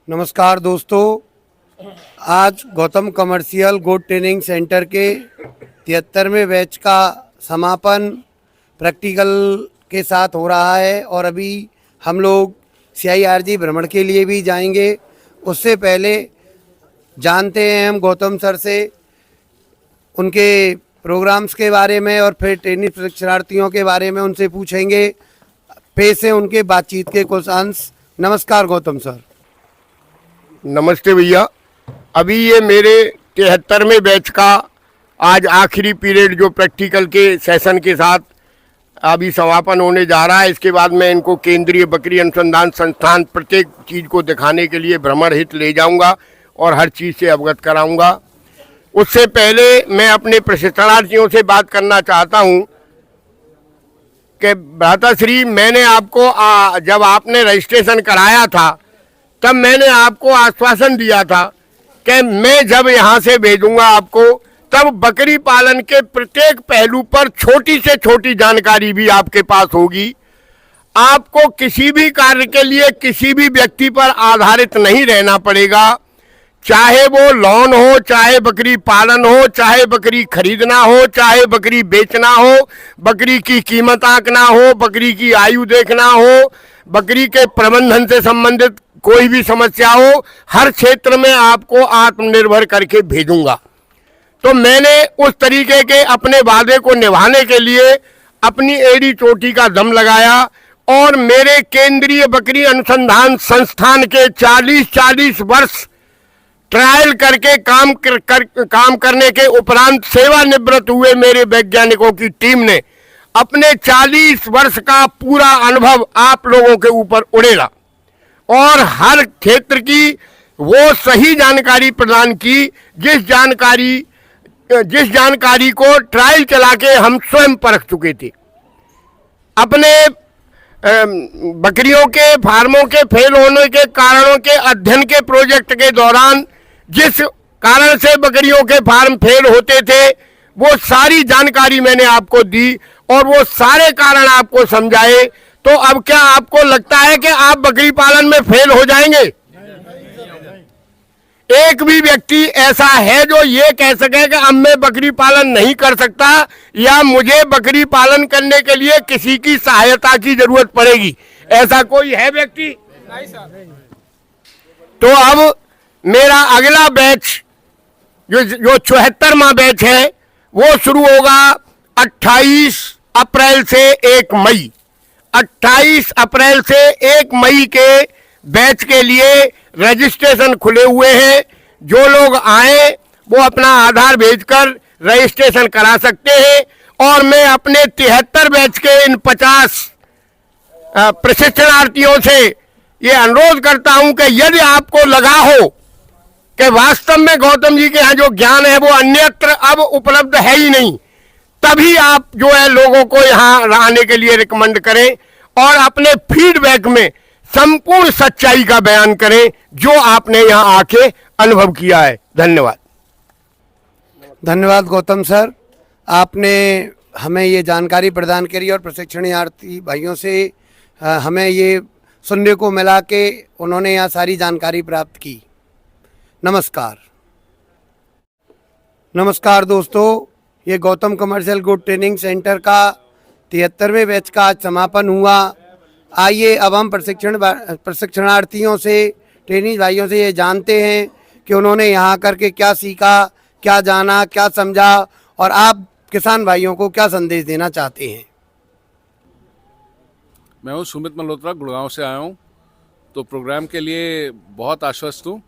नमस्कार दोस्तों, आज गौतम कमर्शियल गोट ट्रेनिंग सेंटर के 73वें बैच का समापन प्रैक्टिकल के साथ हो रहा है और अभी हम लोग CIRG भ्रमण के लिए भी जाएंगे। उससे पहले जानते हैं हम गौतम सर से उनके प्रोग्राम्स के बारे में और फिर ट्रेनिंग प्रशिक्षणार्थियों के बारे में उनसे पूछेंगे। पेश है उनके बातचीत के कुछ अंश। नमस्कार गौतम सर। नमस्ते भैया। अभी ये मेरे 73वें बैच का आज आखिरी पीरियड जो प्रैक्टिकल के सेशन के साथ अभी समापन होने जा रहा है। इसके बाद मैं इनको केंद्रीय बकरी अनुसंधान संस्थान प्रत्येक चीज़ को दिखाने के लिए भ्रमण हित ले जाऊंगा और हर चीज़ से अवगत कराऊंगा। उससे पहले मैं अपने प्रशिक्षणार्थियों से बात करना चाहता हूं कि भ्राताश्री, मैंने आपको जब आपने रजिस्ट्रेशन कराया था तब मैंने आपको आश्वासन दिया था कि मैं जब यहाँ से भेजूंगा आपको तब बकरी पालन के प्रत्येक पहलू पर छोटी से छोटी जानकारी भी आपके पास होगी। आपको किसी भी कार्य के लिए किसी भी व्यक्ति पर आधारित नहीं रहना पड़ेगा, चाहे वो लोन हो, चाहे बकरी पालन हो, चाहे बकरी खरीदना हो, चाहे बकरी बेचना हो, बकरी की कीमत आंकना हो, बकरी की आयु देखना हो, बकरी के प्रबंधन से संबंधित कोई भी समस्या हो, हर क्षेत्र में आपको आत्मनिर्भर करके भेजूंगा। तो मैंने उस तरीके के अपने वादे को निभाने के लिए अपनी एड़ी चोटी का दम लगाया और मेरे केंद्रीय बकरी अनुसंधान संस्थान के 40 वर्ष ट्रायल करके काम करने के उपरांत सेवानिवृत्त हुए मेरे वैज्ञानिकों की टीम ने अपने 40 वर्ष का पूरा अनुभव आप लोगों के ऊपर उड़ेगा और हर क्षेत्र की वो सही जानकारी प्रदान की जिस जानकारी को ट्रायल चला के हम स्वयं परख चुके थे। अपने बकरियों के फार्मों के फेल होने के कारणों के अध्ययन के प्रोजेक्ट के दौरान जिस कारण से बकरियों के फार्म फेल होते थे वो सारी जानकारी मैंने आपको दी और वो सारे कारण आपको समझाए। तो अब क्या आपको लगता है कि आप बकरी पालन में फेल हो जाएंगे? एक भी व्यक्ति ऐसा है जो ये कह सके कि अब मैं बकरी पालन नहीं कर सकता या मुझे बकरी पालन करने के लिए किसी की सहायता की जरूरत पड़ेगी? ऐसा कोई है व्यक्ति? तो अब मेरा अगला बैच जो 74वां बैच है वो शुरू होगा 28 अप्रैल से 1 मई। 28 अप्रैल से 1 मई के बैच के लिए रजिस्ट्रेशन खुले हुए हैं। जो लोग आए वो अपना आधार भेजकर रजिस्ट्रेशन करा सकते हैं और मैं अपने 73 बैच के इन 50 प्रशिक्षणार्थियों से ये अनुरोध करता हूं कि यदि आपको लगा हो कि वास्तव में गौतम जी के यहाँ जो ज्ञान है वो अन्यत्र अब उपलब्ध है ही नहीं, तभी आप जो है लोगों को यहाँ आने के लिए रिकमेंड करें और अपने फीडबैक में संपूर्ण सच्चाई का बयान करें जो आपने यहाँ आके अनुभव किया है। धन्यवाद। धन्यवाद गौतम सर, आपने हमें ये जानकारी प्रदान करी और प्रशिक्षणार्थी भाइयों से हमें ये सुनने को मिला कि उन्होंने यहाँ सारी जानकारी प्राप्त की। नमस्कार दोस्तों, ये Gautam commercial good training centre का 73वें बैच का आज समापन हुआ। आइए अब हम प्रशिक्षणार्थियों से, ट्रेनिंग भाइयों से ये जानते हैं कि उन्होंने यहाँ करके क्या सीखा, क्या जाना, क्या समझा और आप किसान भाइयों को क्या संदेश देना चाहते हैं। मैं हूँ सुमित मल्होत्रा, गुड़गांव से आया हूँ। तो प्रोग्राम के लिए बहुत आश्वस्त हूँ।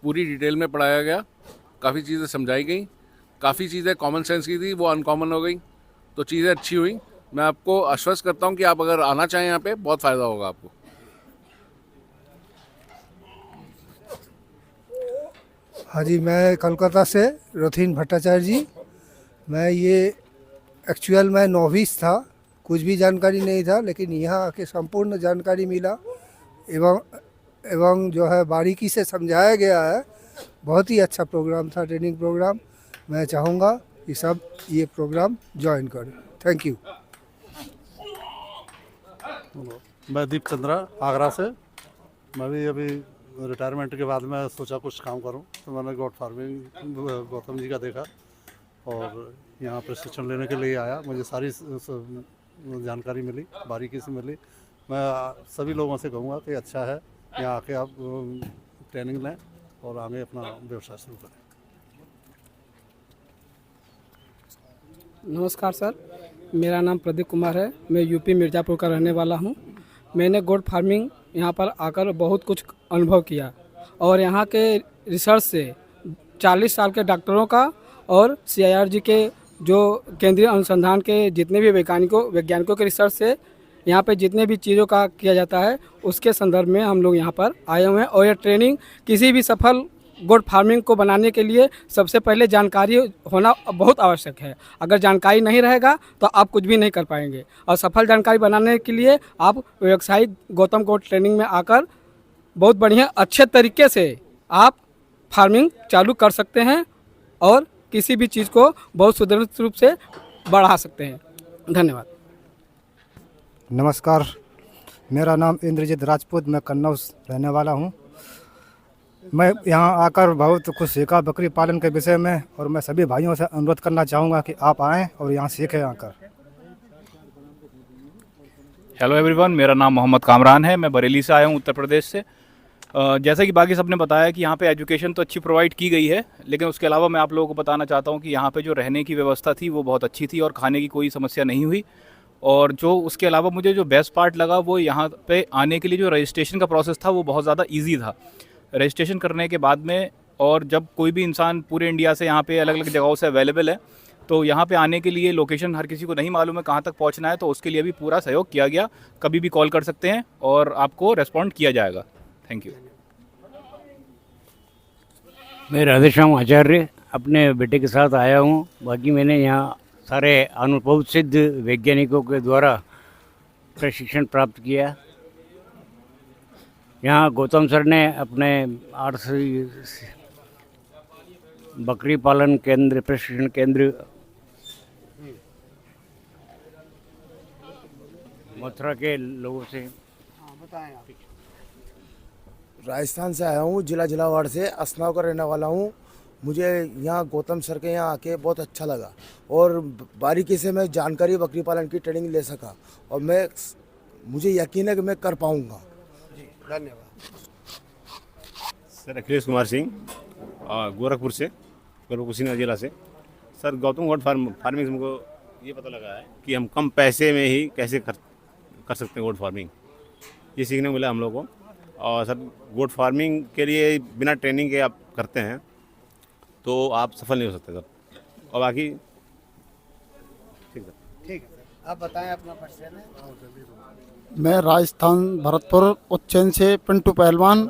पूरी डिटेल में पढ़ाया गया, काफ़ी चीज़ें समझाई गई, काफ़ी चीज़ें कॉमन सेंस की थी वो अनकॉमन हो गई, तो चीज़ें अच्छी हुई। मैं आपको आश्वस्त करता हूँ कि आप अगर आना चाहें यहाँ पे बहुत फ़ायदा होगा आपको। हाँ जी, मैं कोलकाता से रथीन भट्टाचार्य जी। मैं एक्चुअल में नोविस था, कुछ भी जानकारी नहीं था, लेकिन यहाँ आके संपूर्ण जानकारी मिला एवं जो है बारीकी से समझाया गया है। बहुत ही अच्छा प्रोग्राम था, ट्रेनिंग प्रोग्राम। मैं चाहूँगा कि सब ये प्रोग्राम ज्वाइन करें। Thank you. मैं दीप चंद्रा आगरा से। मैं भी अभी रिटायरमेंट के बाद मैं सोचा कुछ काम करूं, तो मैंने गोट फार्मिंग गौतम जी का देखा और यहाँ प्रशिक्षण लेने के लिए आया। मुझे सारी जानकारी मिली, बारीकी से मिली। मैं सभी लोगों से कहूँगा कि अच्छा है, यहाँ आके आप ट्रेनिंग लें और आगे अपना व्यवसाय शुरू करें। नमस्कार सर, मेरा नाम प्रदीप कुमार है। मैं यूपी मिर्ज़ापुर का रहने वाला हूँ। मैंने गोट फार्मिंग यहाँ पर आकर बहुत कुछ अनुभव किया और यहाँ के रिसर्च से 40 साल के डॉक्टरों का और CIRG के जो केंद्रीय अनुसंधान के जितने भी वैज्ञानिकों के रिसर्च से यहाँ पे जितने भी चीज़ों का किया जाता है उसके संदर्भ में हम लोग यहाँ पर आए हुए हैं। और ये ट्रेनिंग किसी भी सफल गोट फार्मिंग को बनाने के लिए सबसे पहले जानकारी होना बहुत आवश्यक है। अगर जानकारी नहीं रहेगा तो आप कुछ भी नहीं कर पाएंगे। और सफल जानकारी बनाने के लिए आप व्यावसायिक गौतम गोट ट्रेनिंग में आकर बहुत बढ़िया अच्छे तरीके से आप फार्मिंग चालू कर सकते हैं और किसी भी चीज़ को बहुत सुदृढ़ रूप से बढ़ा सकते हैं। धन्यवाद। नमस्कार, मेरा नाम इंद्रजीत राजपूत, मैं कन्नौज रहने वाला हूँ। मैं यहाँ आकर बहुत कुछ सीखा बकरी पालन के विषय में और मैं सभी भाइयों से अनुरोध करना चाहूँगा कि आप आएँ और यहाँ सीखें आकर। हेलो एवरीवन, मेरा नाम मोहम्मद कामरान है। मैं बरेली से आया हूँ, उत्तर प्रदेश से। जैसा कि बाकी सबने बताया कि यहाँ पे एजुकेशन तो अच्छी प्रोवाइड की गई है, लेकिन उसके अलावा मैं आप लोगों को बताना चाहता हूँ कि यहाँ पे जो रहने की व्यवस्था थी वो बहुत अच्छी थी और खाने की कोई समस्या नहीं हुई। और जो उसके अलावा मुझे जो बेस्ट पार्ट लगा वो यहाँ पे आने के लिए जो रजिस्ट्रेशन का प्रोसेस था वो बहुत ज़्यादा ईजी था। रजिस्ट्रेशन करने के बाद में और जब कोई भी इंसान पूरे इंडिया से यहाँ पे अलग अलग जगहों से अवेलेबल है, तो यहाँ पे आने के लिए लोकेशन हर किसी को नहीं मालूम है कहाँ तक पहुँचना है, तो उसके लिए भी पूरा सहयोग किया गया। कभी भी कॉल कर सकते हैं और आपको रेस्पॉन्ड किया जाएगा। Thank you. मैं राधेश्याम आचार्य अपने बेटे के साथ आया हूँ। बाकी मैंने यहाँ सारे अनुभव सिद्ध वैज्ञानिकों के द्वारा प्रशिक्षण प्राप्त किया। यहाँ गौतम सर ने अपने 8 बकरी पालन केंद्र प्रशिक्षण केंद्र मथुरा के लोगों से राजस्थान से आया हूँ, जिला झालावाड़ से असनाव का रहने वाला हूँ। मुझे यहाँ गौतम सर के यहाँ आके बहुत अच्छा लगा और बारीकी से मैं जानकारी बकरी पालन की ट्रेनिंग ले सका और मुझे यकीन है कि मैं कर पाऊँगा। धन्यवाद। सर अखिलेश कुमार सिंह, गोरखपुर से, कुशीनगर जिला से। सर गौतम गोट फार्मिंग से हमको ये पता लगा है कि हम कम पैसे में ही कैसे कर सकते हैं गोट फार्मिंग, ये सीखने को मिला हम लोग को। और सर गोट फार्मिंग के लिए बिना ट्रेनिंग के आप करते हैं तो आप सफल नहीं हो सकते सर। और बाकी ठीक है सर, आप बताएं अपना परिचय। मैं राजस्थान भरतपुर उज्जैन से पिंटू पहलवान,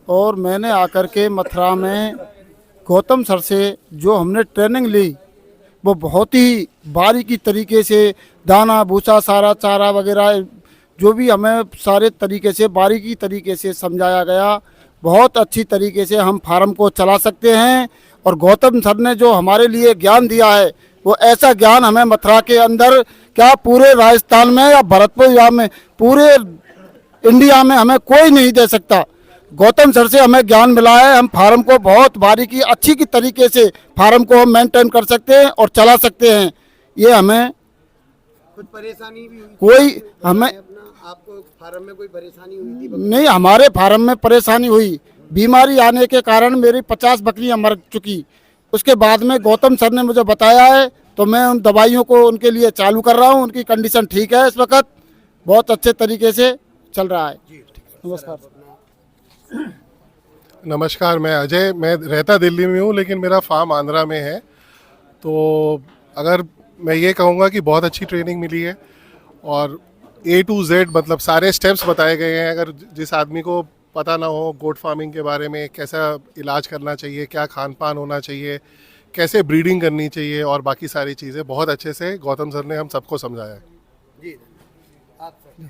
और मैंने आकर के मथुरा में गौतम सर से जो हमने ट्रेनिंग ली वो बहुत ही बारीकी तरीके से दाना भूसा सारा चारा वगैरह जो भी हमें सारे तरीके से बारीकी तरीके से समझाया गया। बहुत अच्छी तरीके से हम फार्म को चला सकते हैं और गौतम सर ने जो हमारे लिए ज्ञान दिया है वो ऐसा ज्ञान हमें मथुरा के अंदर क्या पूरे राजस्थान में या भरतपुर या में पूरे इंडिया में हमें कोई नहीं दे सकता। गौतम सर से हमें ज्ञान मिला है। हम फार्म को बहुत बारीकी अच्छी की तरीके से फार्म को हम मेंटेन कर सकते हैं और चला सकते हैं। ये हमें कुछ परेशानी भी हुई? कोई हमें आपको फार्म में कोई परेशानी हुई थी? नहीं, हमारे फार्म में परेशानी हुई। बीमारी आने के कारण मेरी 50 बकरियां मर चुकी। उसके बाद में गौतम सर ने मुझे बताया है तो मैं उन दवाइयों को उनके लिए चालू कर रहा हूं। उनकी कंडीशन ठीक है, इस वक्त बहुत अच्छे तरीके से चल रहा है। नमस्कार। नमस्कार, मैं अजय, मैं रहता दिल्ली में हूँ लेकिन मेरा फार्म आंध्रा में है। तो अगर मैं ये कहूँगा कि बहुत अच्छी ट्रेनिंग मिली है और A to Z मतलब सारे स्टेप्स बताए गए हैं। अगर जिस आदमी को पता ना हो गोट फार्मिंग के बारे में, कैसा इलाज करना चाहिए, क्या खान पान होना चाहिए, कैसे ब्रीडिंग करनी चाहिए और बाकी सारी चीज़ें बहुत अच्छे से गौतम सर ने हम सबको समझाया है। जी आप सर।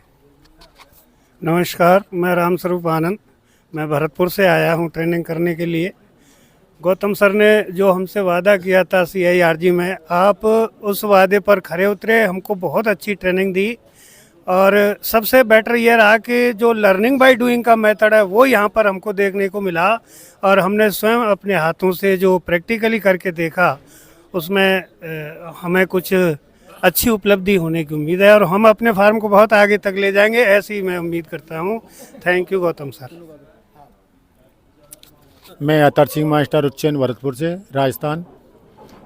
नमस्कार, मैं राम स्वरूप आनंद, मैं भरतपुर से आया हूं ट्रेनिंग करने के लिए। गौतम सर ने जो हमसे वादा किया था CIRG में, आप उस वादे पर खरे उतरे। हमको बहुत अच्छी ट्रेनिंग दी और सबसे बेटर ये रहा कि जो लर्निंग बाय डूइंग का मेथड है वो यहाँ पर हमको देखने को मिला, और हमने स्वयं अपने हाथों से जो प्रैक्टिकली करके देखा उसमें हमें कुछ अच्छी उपलब्धि होने की उम्मीद है, और हम अपने फार्म को बहुत आगे तक ले जाएंगे, ऐसी मैं उम्मीद करता हूँ। Thank you Gautam sir. मैं अतर सिंह मास्टर उज्जैन भरतपुर से राजस्थान,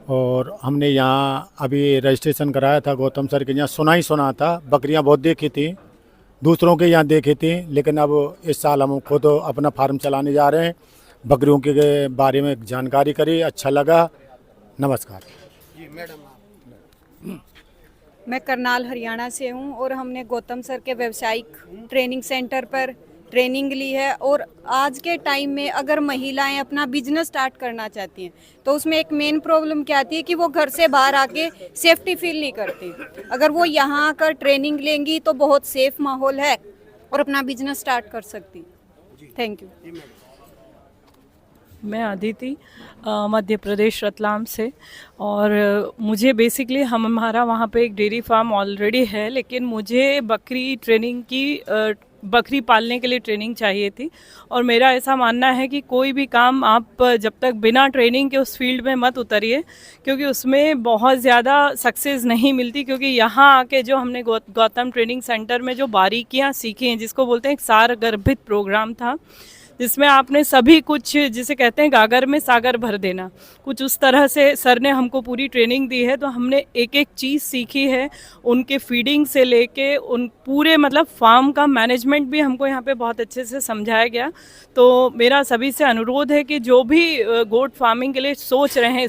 और हमने यहाँ अभी रजिस्ट्रेशन कराया था गौतम सर के यहाँ। सुना था, बकरियाँ बहुत देखी थी, दूसरों के यहाँ देखी थी, लेकिन अब इस साल हम खुद अपना फार्म चलाने जा रहे हैं। बकरियों के बारे में जानकारी करी, अच्छा लगा। नमस्कार जी मैडम। मैं करनाल हरियाणा से हूँ और हमने गौतम सर के व्यावसायिक ट्रेनिंग सेंटर पर ट्रेनिंग ली है। और आज के टाइम में अगर महिलाएं अपना बिजनेस स्टार्ट करना चाहती हैं तो उसमें एक मेन प्रॉब्लम क्या आती है कि वो घर से बाहर आके सेफ्टी फील नहीं करती। अगर वो यहाँ आकर ट्रेनिंग लेंगी तो बहुत सेफ माहौल है और अपना बिजनेस स्टार्ट कर सकती। Thank you. मैं अदिति मध्य प्रदेश रतलाम से, और मुझे बेसिकली हमारा वहाँ पे एक डेयरी फार्म ऑलरेडी है, लेकिन मुझे बकरी पालने के लिए ट्रेनिंग चाहिए थी। और मेरा ऐसा मानना है कि कोई भी काम आप जब तक बिना ट्रेनिंग के उस फील्ड में मत उतरिए, क्योंकि उसमें बहुत ज़्यादा सक्सेस नहीं मिलती। क्योंकि यहाँ आके जो हमने गौतम ट्रेनिंग सेंटर में जो बारीकियाँ सीखी हैं, जिसको बोलते हैं एक सारगर्भित प्रोग्राम था, जिसमें आपने सभी कुछ, जिसे कहते हैं गागर में सागर भर देना, कुछ उस तरह से सर ने हमको पूरी ट्रेनिंग दी है। तो हमने एक एक चीज़ सीखी है, उनके फीडिंग से लेके उन पूरे मतलब फार्म का मैनेजमेंट भी हमको यहाँ पे बहुत अच्छे से समझाया गया। तो मेरा सभी से अनुरोध है कि जो भी गोट फार्मिंग के लिए सोच रहे हैं,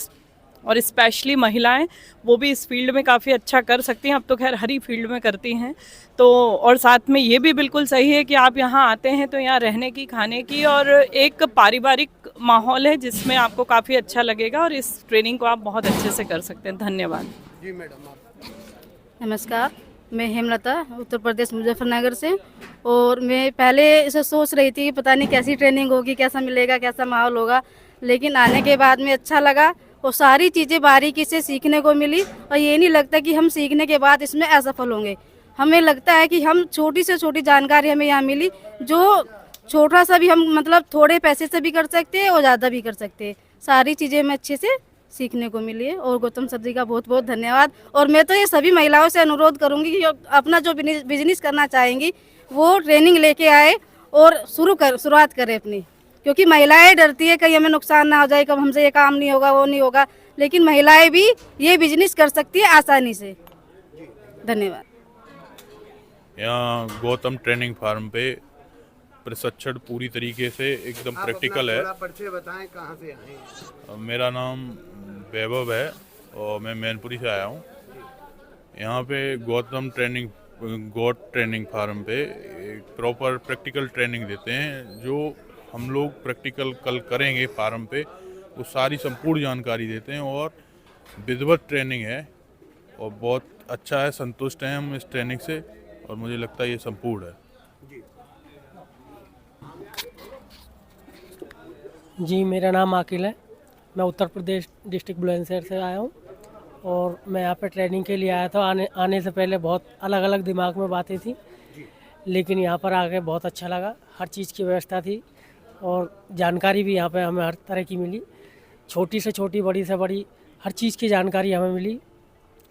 और स्पेशली महिलाएं, वो भी इस फील्ड में काफ़ी अच्छा कर सकती हैं। अब तो खैर हर ही फील्ड में करती हैं। तो और साथ में ये भी बिल्कुल सही है कि आप यहाँ आते हैं तो यहाँ रहने की, खाने की और एक पारिवारिक माहौल है जिसमें आपको काफ़ी अच्छा लगेगा, और इस ट्रेनिंग को आप बहुत अच्छे से कर सकते हैं। धन्यवाद। जी मैडम। नमस्कार, मैं हेमलता उत्तर प्रदेश मुजफ्फरनगर से, और मैं पहले इसे सोच रही थी कि पता नहीं कैसी ट्रेनिंग होगी, कैसा मिलेगा, कैसा माहौल होगा, लेकिन आने के बाद में अच्छा लगा और सारी चीज़ें बारीकी से सीखने को मिली। और ये नहीं लगता कि हम सीखने के बाद इसमें असफल होंगे। हमें लगता है कि हम छोटी से छोटी जानकारी हमें यहाँ मिली, जो छोटा सा भी हम मतलब थोड़े पैसे से भी कर सकते हैं और ज़्यादा भी कर सकते हैं। सारी चीज़ें हमें अच्छे से सीखने को मिली है, और गौतम सर जी का बहुत बहुत धन्यवाद। और मैं तो ये सभी महिलाओं से अनुरोध करूँगी कि अपना जो बिजनेस करना चाहेंगी वो ट्रेनिंग लेके आए और शुरुआत करें अपनी, क्योंकि महिलाएं डरती है कहीं हमें नुकसान ना हो जाए, कब हमसे ये काम नहीं होगा, वो नहीं होगा, लेकिन महिलाएं भी ये बिजनेस कर सकती है आसानी से। धन्यवाद। यहाँ गौतम ट्रेनिंग फार्म पे प्रशिक्षण पूरी तरीके से एकदम प्रैक्टिकल है। परिचय बताएं, कहाँ से आए हैं? मेरा नाम वैभव है और मैं मैनपुरी से आया हूँ। यहाँ पे गौतम गोट ट्रेनिंग फार्म पे एक प्रॉपर प्रैक्टिकल ट्रेनिंग देते हैं। जो हम लोग प्रैक्टिकल कल करेंगे फार्म पे, वो सारी संपूर्ण जानकारी देते हैं, और विधिवत ट्रेनिंग है और बहुत अच्छा है। संतुष्ट हैं हम इस ट्रेनिंग से, और मुझे लगता है ये संपूर्ण है। जी, मेरा नाम आकिल है। मैं उत्तर प्रदेश डिस्ट्रिक्ट बुलंदशहर से आया हूँ, और मैं यहाँ पे ट्रेनिंग के लिए आया था। आने से पहले बहुत अलग अलग दिमाग में बातें थी, लेकिन यहाँ पर आके बहुत अच्छा लगा। हर चीज़ की व्यवस्था थी और जानकारी भी यहाँ पे हमें हर तरह की मिली, छोटी से छोटी, बड़ी से बड़ी, हर चीज़ की जानकारी हमें मिली।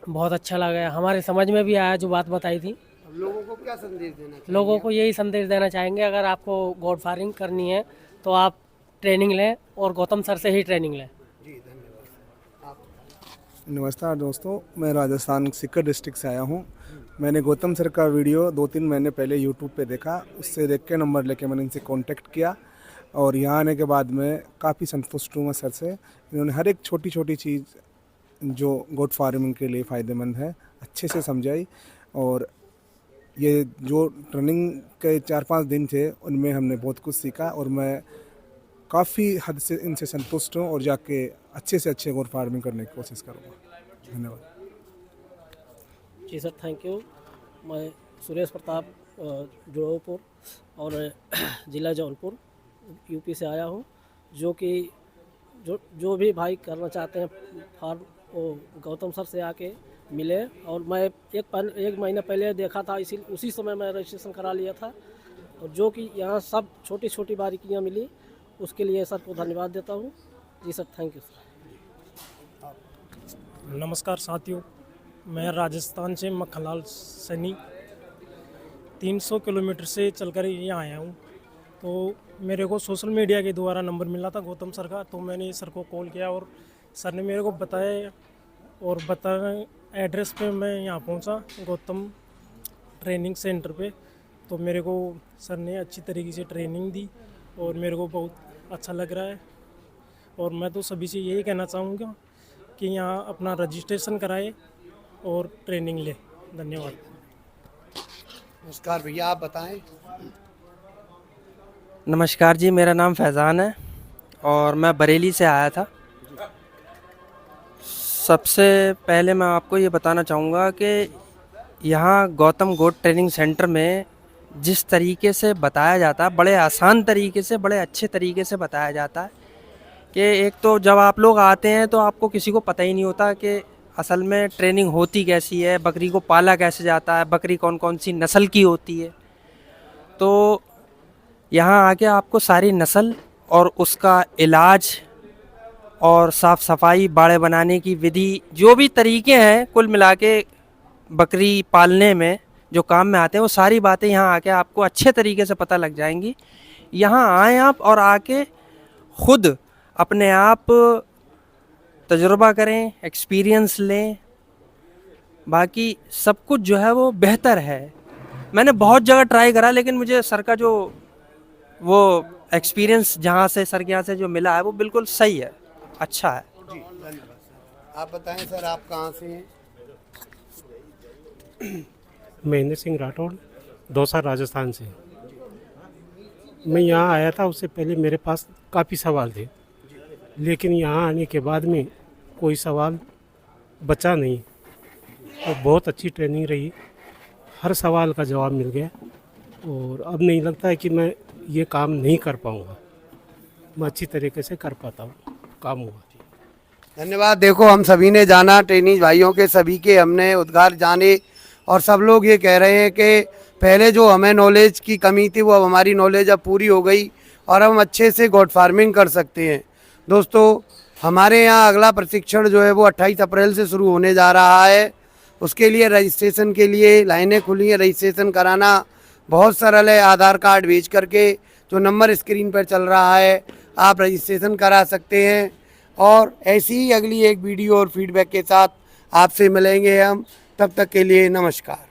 बहुत अच्छा लगा, हमारे समझ में भी आया जो बात बताई थी। लोगों को क्या संदेश देना चाहिए? लोगों को यही संदेश देना चाहेंगे, अगर आपको गोट फार्मिंग करनी है तो आप ट्रेनिंग लें, और गौतम सर से ही ट्रेनिंग लें। जी धन्यवाद। नमस्कार दोस्तों, मैं राजस्थान सीकर डिस्ट्रिक्ट से आया हूँ। मैंने गौतम सर का वीडियो 2-3 महीने पहले यूट्यूब पे देखा, उससे देख के नंबर लेके मैंने इनसे कांटेक्ट किया, और यहाँ आने के बाद मैं काफ़ी संतुष्ट हूँ सर से। इन्होंने हर एक छोटी छोटी चीज़ जो गोट फार्मिंग के लिए फ़ायदेमंद है अच्छे से समझाई, और ये जो ट्रेनिंग के 4-5 दिन थे उनमें हमने बहुत कुछ सीखा, और मैं काफ़ी हद से इनसे संतुष्ट हूँ, और जाके अच्छे से अच्छे गोट फार्मिंग करने की कोशिश करूँगा। धन्यवाद। जी सर, थैंक यू। मैं सुरेश प्रताप जुड़ोपुर और ज़िला जौनपुर यूपी से आया हूँ। जो कि जो भी भाई करना चाहते हैं फार्म, वो गौतम सर से आके मिले। और मैं एक महीना पहले देखा था, इसी उसी समय मैं रजिस्ट्रेशन करा लिया था। और जो कि यहाँ सब छोटी छोटी बारीकियाँ मिली, उसके लिए सर को धन्यवाद देता हूँ। जी सर, थैंक यू सर। नमस्कार साथियों, मैं राजस्थान से मक्खनलाल सैनी 300 किलोमीटर से चलकर यहाँ आया हूँ। तो मेरे को सोशल मीडिया के द्वारा नंबर मिला था गौतम सर का, तो मैंने सर को कॉल किया और सर ने मेरे को बताया और एड्रेस पे मैं यहाँ पहुँचा गौतम ट्रेनिंग सेंटर पे। तो मेरे को सर ने अच्छी तरीके से ट्रेनिंग दी और मेरे को बहुत अच्छा लग रहा है। और मैं तो सभी से यही कहना चाहूँगा कि यहाँ अपना रजिस्ट्रेशन कराए और ट्रेनिंग ले। धन्यवाद। नमस्कार भैया, आप बताएं। नमस्कार जी, मेरा नाम फैज़ान है और मैं बरेली से आया था। सबसे पहले मैं आपको ये बताना चाहूँगा कि यहाँ गौतम गोट ट्रेनिंग सेंटर में जिस तरीके से बताया जाता है, बड़े आसान तरीके से, बड़े अच्छे तरीके से बताया जाता है कि एक तो जब आप लोग आते हैं तो आपको किसी को पता ही नहीं होता कि असल में ट्रेनिंग होती कैसी है, बकरी को पाला कैसे जाता है, बकरी कौन कौन सी नस्ल की होती है। तो यहाँ आके आपको सारी नस्ल और उसका इलाज और साफ़ सफाई, बाड़े बनाने की विधि, जो भी तरीके हैं कुल मिला के बकरी पालने में जो काम में आते हैं, वो सारी बातें यहाँ आके आपको अच्छे तरीके से पता लग जाएंगी। यहाँ आएँ आप और आके खुद अपने आप तजुर्बा करें, एक्सपीरियंस लें। बाकी सब कुछ जो है वो बेहतर है। मैंने बहुत जगह ट्राई करा, लेकिन मुझे सर का जो वो एक्सपीरियंस जहाँ से सर के यहाँ से जो मिला है वो बिल्कुल सही है, अच्छा है। जी धन्यवाद। आप बताएं सर, आप कहाँ से हैं? महेंद्र सिंह राठौड़, दौसा राजस्थान से। मैं यहाँ आया था, उससे पहले मेरे पास काफ़ी सवाल थे, लेकिन यहाँ आने के बाद में कोई सवाल बचा नहीं और बहुत अच्छी ट्रेनिंग रही। हर सवाल का जवाब मिल गया और अब नहीं लगता है कि मैं ये काम नहीं कर पाऊँगा। मैं अच्छी तरीके से कर पाता हूँ, काम हुआ। धन्यवाद। देखो, हम सभी ने जाना, ट्रेनिंग भाइयों के सभी के हमने उद्गार जाने, और सब लोग ये कह रहे हैं कि पहले जो हमें नॉलेज की कमी थी वो अब हमारी नॉलेज अब पूरी हो गई और हम अच्छे से गोट फार्मिंग कर सकते हैं। दोस्तों, हमारे यहाँ अगला प्रशिक्षण जो है वो 28 अप्रैल से शुरू होने जा रहा है। उसके लिए रजिस्ट्रेशन के लिए लाइनें खुली हैं। रजिस्ट्रेशन कराना बहुत सरल है। आधार कार्ड भेज करके जो नंबर स्क्रीन पर चल रहा है आप रजिस्ट्रेशन करा सकते हैं। और ऐसी ही अगली एक वीडियो और फीडबैक के साथ आपसे मिलेंगे हम। तब तक के लिए नमस्कार।